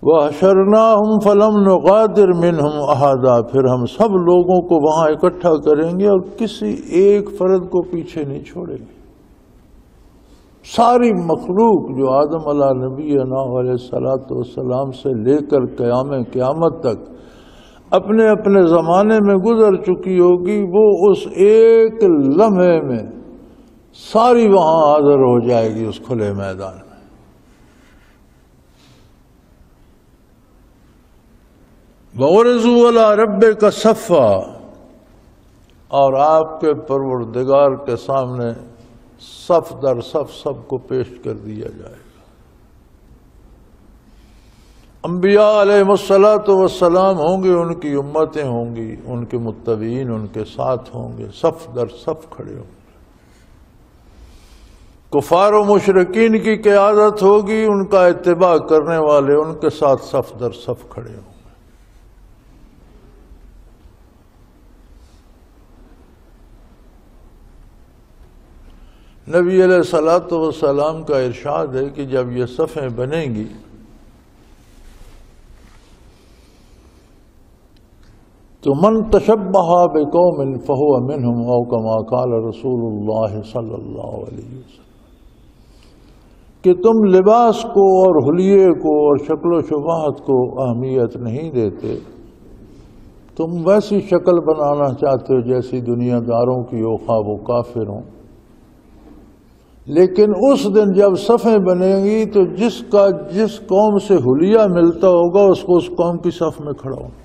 وَحَشَرْنَاهُمْ فَلَمْ نُغَادِرْ مِنْهُمْ أَحَدًا، پھر ہم سب لوگوں کو وہاں اکٹھا کریں گے اور کسی ایک فرد کو پیچھے نہیں چھوڑیں گے۔ ساری مخلوق جو آدم علیہ نبینا علیہ السلام سے لے کر قیامت تک اپنے اپنے زمانے میں گزر چکی ہوگی، وہ اس ایک لمحے میں ساری وہاں حاضر ہو جائے گی اس کھلے میدان میں۔ وَعُرِضُوا عَلَىٰ رَبِّكَ صَفًّا، اور آپ کے پروردگار کے سامنے صف در صف سب کو پیش کر دیا جائے گا۔ انبیاء علیہ السلام ہوں گے، ان کی امتیں ہوں گی، ان کے متبعین ان کے ساتھ ہوں گے، صف در صف کھڑے ہوں گے۔ کفار و مشرکین کی قیادت ہوگی، ان کا اتباع کرنے والے ان کے ساتھ صف در صف کھڑے ہوں گے۔ نبی علیہ السلام کا ارشاد ہے کہ جب یہ صفیں بنیں گی تو من تشبہ بقوم فہو منہم، او کما قال رسول اللہ صلی اللہ علیہ وسلم، کہ تم لباس کو اور حلیے کو اور شکل و شباہت کو اہمیت نہیں دیتے، تم ویسی شکل بنانا چاہتے ہو جیسی دنیا داروں کی ہو، خواہ وہ کافر ہوں، لیکن اس دن جب صفیں بنیں گی تو جس قوم سے حلیہ ملتا ہوگا اس کو اس قوم کی صف میں کھڑا ہوگا۔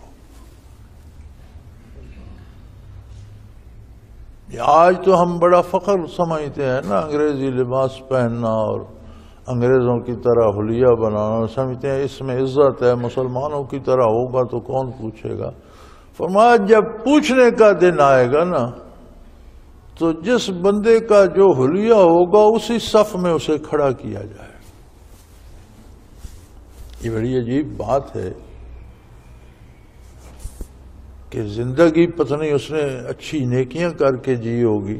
آج تو ہم بڑا فخر سمجھتے ہیں نا انگریزی لباس پہننا اور انگریزوں کی طرح حلیہ بنانا، سمجھتے ہیں اس میں عزت ہے، مسلمانوں کی طرح ہوگا تو کون پوچھے گا۔ فرمایا جب پوچھنے کا دن آئے گا نا تو جس بندے کا جو حلیہ ہوگا اسی صف میں اسے کھڑا کیا جائے گا۔ یہ بڑی عجیب بات ہے کہ زندگی پتہ نہیں اس نے اچھی نیکیاں کر کے جی ہوگی۔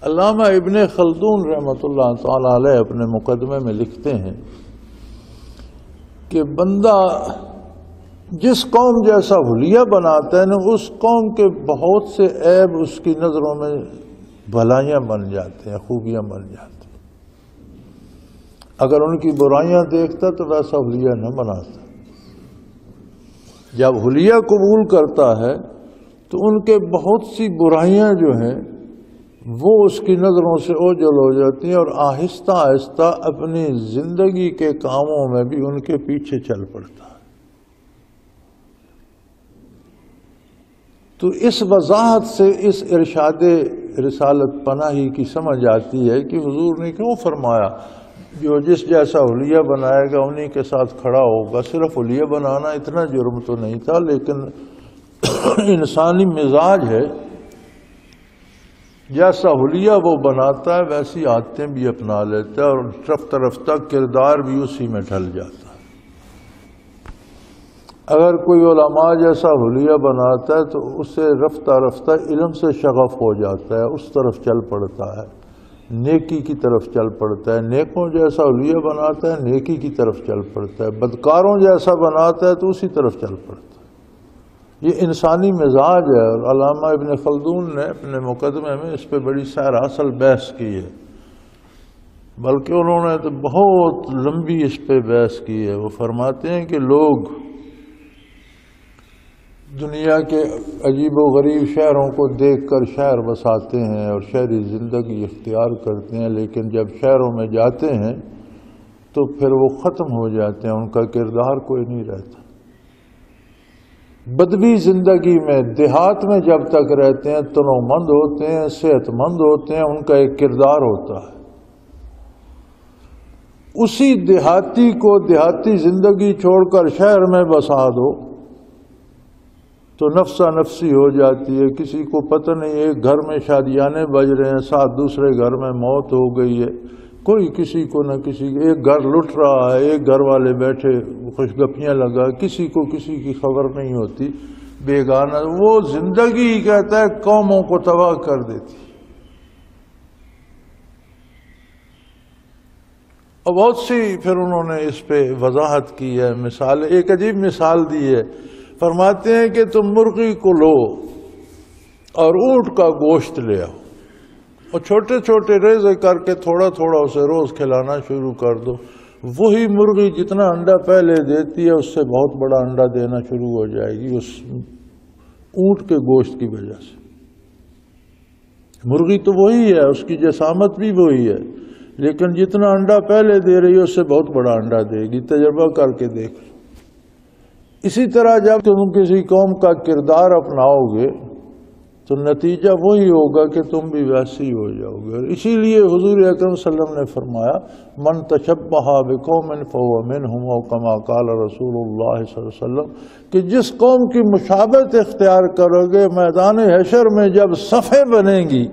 علامہ ابن خلدون رحمۃ اللہ تعالی علیہ اپنے مقدمے میں لکھتے ہیں کہ بندہ جس قوم جیسا حلیہ بناتا ہے نا، اس قوم کے بہت سے عیب اس کی نظروں میں بھلائیاں بن جاتے ہیں، خوبیاں بن جاتی ہیں۔ اگر ان کی برائیاں دیکھتا تو ویسا حلیہ نہ بناتا۔ جب حلیہ قبول کرتا ہے تو ان کے بہت سی برائیاں جو ہیں وہ اس کی نظروں سے اوجھل ہو جاتی ہیں، اور آہستہ آہستہ اپنی زندگی کے کاموں میں بھی ان کے پیچھے چل پڑتا ہے۔ تو اس وضاحت سے اس ارشاد رسالت پناہی کی سمجھ آتی ہے کہ حضور نے کیوں فرمایا جو جس جیسا حلیہ بنائے گا انہی کے ساتھ کھڑا ہوگا۔ صرف حلیہ بنانا اتنا جرم تو نہیں تھا، لیکن انسانی مزاج ہے، جیسا حلیہ وہ بناتا ہے ویسی عادتیں بھی اپنا لیتا ہے، اور رفتہ رفتہ کردار بھی اسی میں ڈھل جاتا ہے۔ اگر کوئی علماء جیسا حلیہ بناتا ہے تو اسے رفتہ رفتہ علم سے شغف ہو جاتا ہے، اس طرف چل پڑتا ہے، نیکی کی طرف چل پڑتا ہے۔ نیکوں جیسا حلیہ بناتا ہے، نیکی کی طرف چل پڑتا ہے۔ بدکاروں جیسا بناتا ہے تو اسی طرف چل پڑتا ہے۔ یہ انسانی مزاج ہے، اور علامہ ابن خلدون نے اپنے مقدمے میں اس پہ بڑی سیر اصل بحث کی ہے، بلکہ انہوں نے تو بہت لمبی اس پہ بحث کی ہے۔ وہ فرماتے ہیں کہ لوگ دنیا کے عجیب و غریب شہروں کو دیکھ کر شہر بساتے ہیں اور شہری زندگی اختیار کرتے ہیں، لیکن جب شہروں میں جاتے ہیں تو پھر وہ ختم ہو جاتے ہیں، ان کا کردار کوئی نہیں رہتا۔ بدوی زندگی میں دیہات میں جب تک رہتے ہیں تنومند ہوتے ہیں، صحت مند ہوتے ہیں، ان کا ایک کردار ہوتا ہے۔ اسی دیہاتی کو دیہاتی زندگی چھوڑ کر شہر میں بسا دو تو نفسا نفسی ہو جاتی ہے۔ کسی کو پتہ نہیں، ایک گھر میں شادیانے بج رہے ہیں، ساتھ دوسرے گھر میں موت ہو گئی ہے، کوئی کسی کو نہ کسی، ایک گھر لٹ رہا ہے، ایک گھر والے بیٹھے خوش گپیاں لگا، کسی کو کسی کی خبر نہیں ہوتی، بیگانہ۔ وہ زندگی کہتا ہے قوموں کو تباہ کر دیتی۔ اور بہت سی پھر انہوں نے اس پہ وضاحت کی ہے، مثال ایک عجیب مثال دی ہے، فرماتے ہیں کہ تم مرغی کو لو اور اونٹ کا گوشت لے آؤ اور چھوٹے چھوٹے ریزے کر کے تھوڑا تھوڑا اسے روز کھلانا شروع کر دو، وہی مرغی جتنا انڈا پہلے دیتی ہے اس سے بہت بڑا انڈا دینا شروع ہو جائے گی اس اونٹ کے گوشت کی وجہ سے۔ مرغی تو وہی ہے، اس کی جسامت بھی وہی ہے، لیکن جتنا انڈا پہلے دے رہی ہے اس سے بہت بڑا انڈا دے گی، تجربہ کر کے دیکھ۔ اسی طرح جب تم کسی قوم کا کردار اپناؤ گے تو نتیجہ وہی ہوگا کہ تم بھی ویسے ہی ہو جاؤ گے۔ اور اسی لیے حضور اکرم صلی اللہ علیہ وسلم نے فرمایا من تشبہ بقوم فہو منہم، او کما قال رسول اللہ صلی اللہ علیہ وسلم، کہ جس قوم کی مشابہت اختیار کرو گے میدان حشر میں جب صفیں بنیں گی،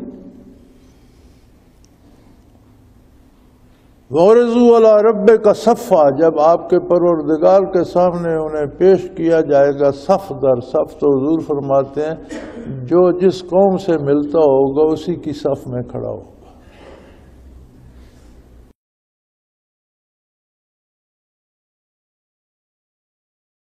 وَعُرِضُوا عَلَىٰ رَبِّكَ صَفًّا، جب آپ کے پروردگار کے سامنے انہیں پیش کیا جائے گا صف در صف، تو حضور فرماتے ہیں جو جس قوم سے ملتا ہوگا اسی کی صف میں کھڑا ہو۔